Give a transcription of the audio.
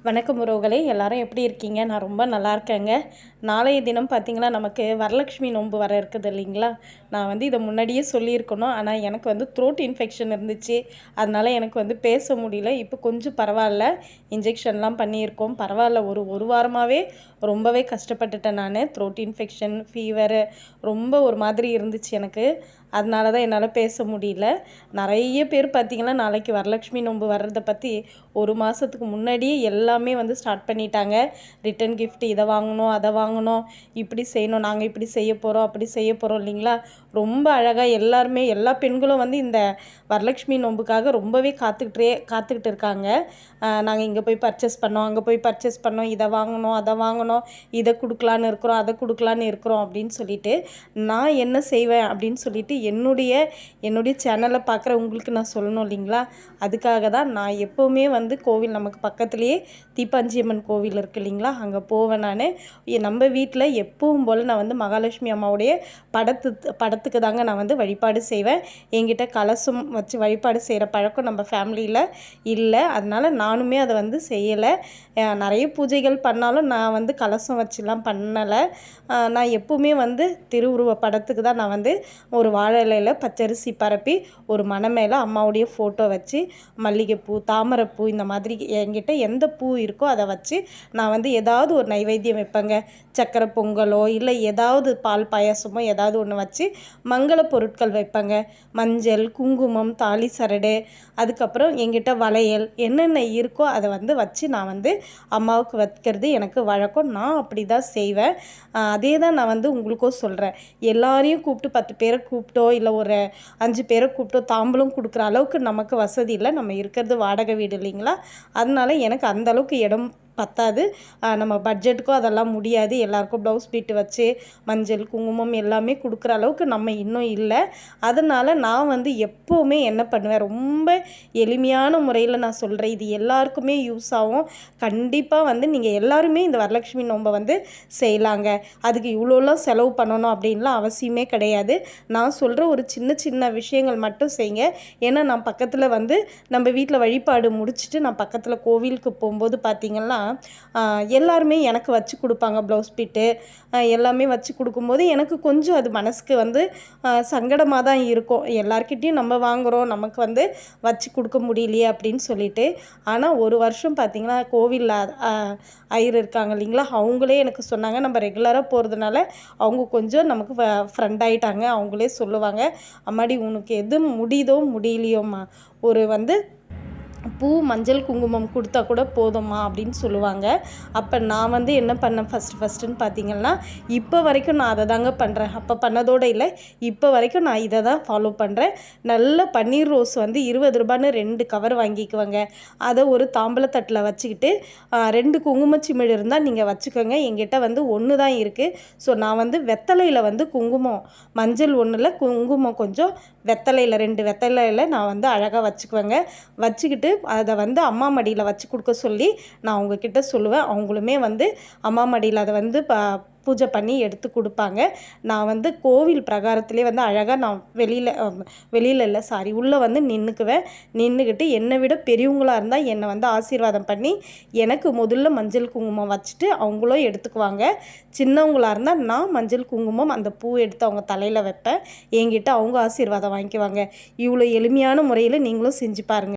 வணக்கம் உறவுகளே, எல்லாரும் எப்படி இருக்கீங்க? நான் ரொம்ப நல்லா இருக்கேங்க. நாளைய தினம் பார்த்தீங்கன்னா, நமக்கு வரலட்சுமி நோன்பு வர இருக்குது இல்லைங்களா? நான் இதை முன்னாடியே சொல்லியிருக்கணும். ஆனால் எனக்கு த்ரோட் இன்ஃபெக்ஷன் இருந்துச்சு. அதனால எனக்கு பேச முடியல. இப்போ கொஞ்சம் பரவாயில்ல. இன்ஜெக்ஷன்லாம் பண்ணியிருக்கோம். பரவாயில்ல. ஒரு வாரமாகவே ரொம்பவே கஷ்டப்பட்டுட்டேன் நான். த்ரோட் இன்ஃபெக்ஷன், ஃபீவரு ரொம்ப ஒரு மாதிரி இருந்துச்சு எனக்கு. அதனால தான் என்னால் பேச முடியல. நிறைய பேர் பார்த்திங்கன்னா, நாளைக்கு வரலட்சுமி நோன்பு வர்றதை பற்றி ஒரு மாதத்துக்கு முன்னாடியே எல்லாமே ஸ்டார்ட் பண்ணிட்டாங்க. ரிட்டன் கிஃப்ட் இதை வாங்கணும், அதை வாங்கணும், இப்படி செய்யணும், நாங்கள் இப்படி செய்ய போகிறோம், அப்படி செய்ய போகிறோம் இல்லைங்களா? ரொம்ப அழகாக எல்லாருமே எல்லா பெண்களும் இந்த வரலட்சுமி நோன்புக்காக ரொம்பவே காத்துக்கிட்டு இருக்காங்க. நாங்கள் இங்கே போய் பர்ச்சேஸ் பண்ணோம், அங்கே போய் பர்ச்சேஸ் பண்ணோம், இதை வாங்கணும், அதை வாங்கணும், இதை கொடுக்கலான்னு இருக்கிறோம், அதை கொடுக்கலான்னு இருக்கிறோம் அப்படின்னு சொல்லிட்டு நான் என்ன செய்வேன் அப்படின்னு சொல்லிட்டு என்னுடைய சேனலை பார்க்குற உங்களுக்கு நான் சொல்லணும் இல்லைங்களா? அதுக்காக தான் நான் எப்போவுமே கோவில் நமக்கு பக்கத்துலேயே தீப்பாஞ்சியம்மன் கோவில் இருக்குது இல்லைங்களா? அங்கே போவேன் நான். நம்ம வீட்டில் எப்பவும் போல் நான் மகாலட்சுமி அம்மாவுடைய படத்துக்கு தாங்க நான் வழிபாடு செய்வேன். என்கிட்ட கலசம் வச்சு வழிபாடு செய்கிற பழக்கம் நம்ம ஃபேமிலியில் இல்லை. அதனால் நானுமே அதை செய்யலை. நிறைய பூஜைகள் பண்ணாலும் நான் கலசம் வச்சுலாம் பண்ணலை. நான் எப்போவுமே திருவுருவ படத்துக்கு தான் நான் ஒரு வாழை இலையில் பச்சரிசி பரப்பி ஒரு மணை மேலே அம்மாவுடைய ஃபோட்டோ வச்சு மல்லிகைப்பூ, தாமரைப்பூ, இந்த மாதிரி என்கிட்ட எந்த பூ இருக்கோ அதை வச்சு நான் ஏதாவது ஒரு நைவேத்தியம் வைப்பேங்க. சக்கரை பொங்கலோ இல்லை ஏதாவது பால் பாயாசமோ ஏதாவது ஒன்று வச்சு மங்கள பொருட்கள் வைப்பேங்க. மஞ்சள், குங்குமம், தாலி சரடு, அதுக்கப்புறம் என்கிட்ட வளையல் என்னென்ன இருக்கோ அதை வச்சு நான் அம்மாவுக்கு வைக்கிறது எனக்கு வழக்கம். நான் அப்படி தான் செய்வேன். அதே தான் நான் உங்களுக்கும் சொல்கிறேன். எல்லாரையும் கூப்பிட்டு 10 பேரை கூப்பிட்டோ இல்லை ஒரு 5 பேரை கூப்பிட்டோ தாம்பூலம் கொடுக்குற அளவுக்கு நமக்கு வசதி இல்லை. நம்ம இருக்கிறது வாடகை வீடு இல்லைங்களா? அதனால எனக்கு அந்தளவுக்கு இடம் பத்தாது. நம்ம பட்ஜெட்டுக்கும் அதெல்லாம் முடியாது. எல்லாருக்கும் ப்ளவுஸ் பீட்டு வச்சு மஞ்சள், குங்குமம் எல்லாமே கொடுக்குற அளவுக்கு நம்ம இன்னும் இல்லை. அதனால் நான் எப்போவுமே என்ன பண்ணுவேன், ரொம்ப எளிமையான முறையில் நான் சொல்கிறேன். இது எல்லாருக்குமே யூஸ் ஆகும். கண்டிப்பாக நீங்கள் எல்லாருமே இந்த வரலட்சுமி நோன்பை செய்யலாங்க. அதுக்கு இவ்வளோலாம் செலவு பண்ணணும் அப்படின்லாம் அவசியமே கிடையாது. நான் சொல்கிற ஒரு சின்ன சின்ன விஷயங்கள் மட்டும் செய்யுங்க. ஏன்னா நான் பக்கத்தில் நம்ம வீட்டில் வழிபாடு முடிச்சுட்டு நான் பக்கத்தில் கோவிலுக்கு போகும்போது பார்த்திங்கன்னா எல்லாருமே எனக்கு வச்சு கொடுப்பாங்க. ப்ளவுஸ் பீட்டு எல்லாமே வச்சு கொடுக்கும்போது எனக்கு கொஞ்சம் அது மனசுக்கு சங்கடமாக தான் இருக்கும். எல்லார்கிட்டையும் நம்ம வாங்குகிறோம், நமக்கு வச்சு கொடுக்க முடியலையே அப்படின்னு சொல்லிட்டு. ஆனால் ஒரு வருஷம் பார்த்திங்கன்னா கோவிலில் ஐயர் இருக்காங்க இல்லைங்களா? அவங்களே எனக்கு சொன்னாங்க, நம்ம ரெகுலராக போகிறதுனால அவங்க கொஞ்சம் நமக்கு ஃப்ரெண்ட் ஆகிட்டாங்க. அவங்களே சொல்லுவாங்க, அம்மாடி உனக்கு எது முடியுதோ முடியலையோம்மா, ஒரு பூ, மஞ்சள், குங்குமம் கொடுத்தா கூட போதும்மா அப்படின்னு சொல்லுவாங்க. அப்போ நான் என்ன பண்ணேன் ஃபஸ்ட்டுன்னு பார்த்திங்கன்னா, இப்போ வரைக்கும் நான் அதை தாங்க பண்ணுறேன். அப்போ பண்ணதோடு இல்லை, இப்போ வரைக்கும் நான் இதை தான் ஃபாலோ பண்ணுறேன். நல்ல பன்னீர் ரோஸ் 20 ரூபான்னு 2 கவர் வாங்கிக்குவேங்க. அதை ஒரு தாம்பலத்தட்டில் வச்சுக்கிட்டு 2 குங்குமச்சிமிழ் இருந்தால் நீங்கள் வச்சுக்கோங்க. என்கிட்ட 1 தான் இருக்குது. ஸோ நான் வெத்தலையில் குங்குமம், மஞ்சள் 1ல் குங்குமம் கொஞ்சம், வெத்தலையில் 2 வெத்தலையில் நான் அழகாக வச்சுக்குவேங்க. வச்சுக்கிட்டு அதை அம்மா மடியில் வச்சு கொடுக்க சொல்லி நான் அவங்கக்கிட்ட சொல்லுவேன். அவங்களுமே அம்மா மடியில் அதை பூஜை பண்ணி எடுத்து கொடுப்பாங்க. நான் கோவில் பிரகாரத்திலே அழகாக நான் வெளியில் இல்லை சாரி உள்ளே நின்றுக்குவேன். நின்றுக்கிட்டு என்னை விட பெரியவங்களாக இருந்தால் என்னை ஆசீர்வாதம் பண்ணி எனக்கு முதல்ல மஞ்சள் குங்குமம் வச்சுட்டு அவங்களும் எடுத்துக்குவாங்க. சின்னவங்களாக இருந்தால் நான் மஞ்சள் குங்குமம் அந்த பூ எடுத்து அவங்க தலையில் வைப்பேன். என்கிட்ட அவங்க ஆசீர்வாதம் வாங்கிக்குவாங்க. இவ்வளோ எளிமையான முறையில் நீங்களும் செஞ்சு பாருங்கள்.